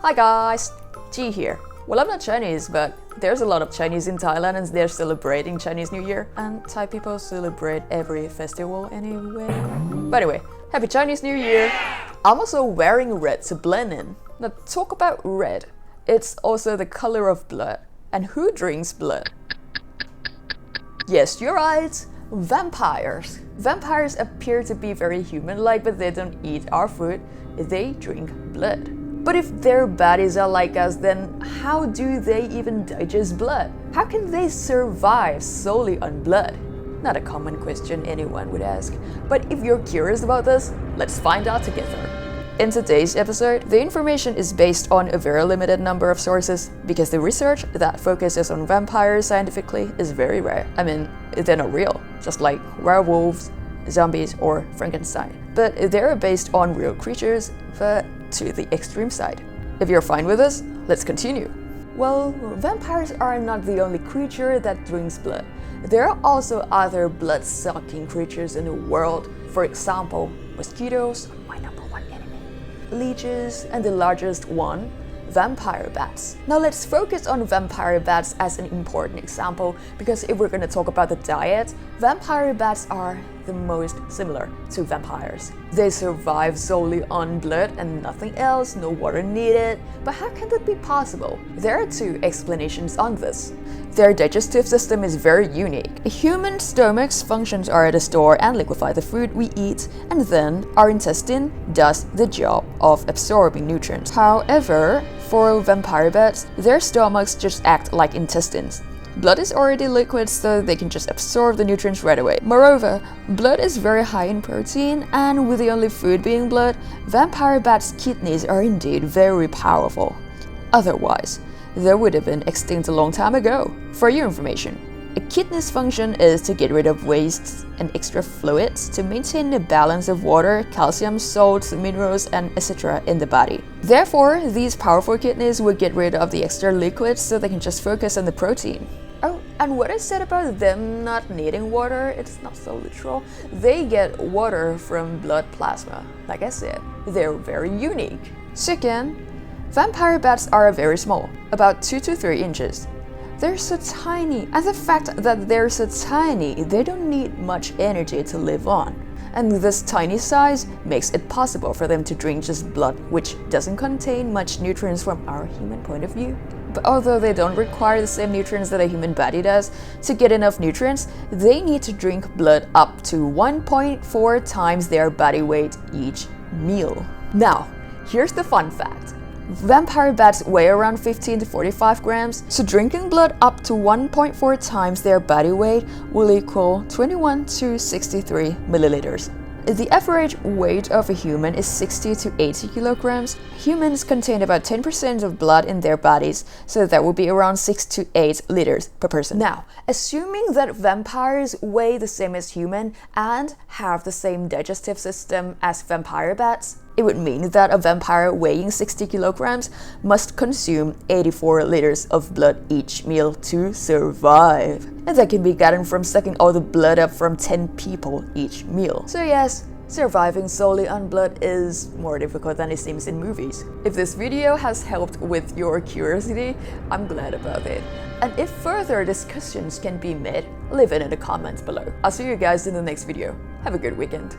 Hi guys, G here. Well, I'm not Chinese, but there's a lot of Chinese in Thailand and they're celebrating Chinese New Year. And Thai people celebrate every festival anyway. But anyway, happy Chinese New Year. I'm also wearing red to blend in. Now talk about red. It's also the color of blood. And who drinks blood? Yes, you're right. Vampires. Vampires appear to be very human-like, but they don't eat our food. They drink blood. But if their bodies are like us, then how do they even digest blood? How can they survive solely on blood? Not a common question anyone would ask. But if you're curious about this, let's find out together. In today's episode, the information is based on a very limited number of sources because the research that focuses on vampires scientifically is very rare. I mean, they're not real, just like werewolves, zombies, or Frankenstein. But they're based on real creatures, but to the extreme side. If you're fine with this, let's continue. Well, vampires are not the only creature that drinks blood. There are also other blood-sucking creatures in the world. For example, mosquitoes, my number one enemy, leeches, and the largest one, vampire bats. Now let's focus on vampire bats as an important example because if we're going to talk about the diet, vampire bats are the most similar to vampires. They survive solely on blood and nothing else, no water needed. But how can that be possible? There are two explanations on this. Their digestive system is very unique. Human stomach's functions are to store and liquefy the food we eat, and then our intestine does the job of absorbing nutrients. However, for vampire bats, their stomachs just act like intestines. Blood is already liquid, so they can just absorb the nutrients right away. Moreover, blood is very high in protein, and with the only food being blood, vampire bats' kidneys are indeed very powerful. Otherwise, they would have been extinct a long time ago. For your information, a kidney's function is to get rid of wastes and extra fluids to maintain the balance of water, calcium, salts, minerals, and etc. in the body. Therefore, these powerful kidneys would get rid of the extra liquids so they can just focus on the protein. Oh, and what I said about them not needing water, it's not so literal. They get water from blood plasma. Like I said, they're very unique. Second, vampire bats are very small, about 2 to 3 inches. They're so tiny, and the fact that they're so tiny, they don't need much energy to live on. And this tiny size makes it possible for them to drink just blood, which doesn't contain much nutrients from our human point of view. But although they don't require the same nutrients that a human body does, to get enough nutrients, they need to drink blood up to 1.4 times their body weight each meal. Now, here's the fun fact. Vampire bats weigh around 15 to 45 grams, so drinking blood up to 1.4 times their body weight will equal 21 to 63 milliliters. The average weight of a human is 60 to 80 kilograms. Humans contain about 10% of blood in their bodies, so that would be around 6 to 8 liters per person. Now, assuming that vampires weigh the same as human and have the same digestive system as vampire bats, it would mean that a vampire weighing 60 kilograms must consume 84 liters of blood each meal to survive. And that can be gotten from sucking all the blood up from 10 people each meal. So yes, surviving solely on blood is more difficult than it seems in movies. If this video has helped with your curiosity, I'm glad about it. And if further discussions can be made, leave it in the comments below. I'll see you guys in the next video. Have a good weekend.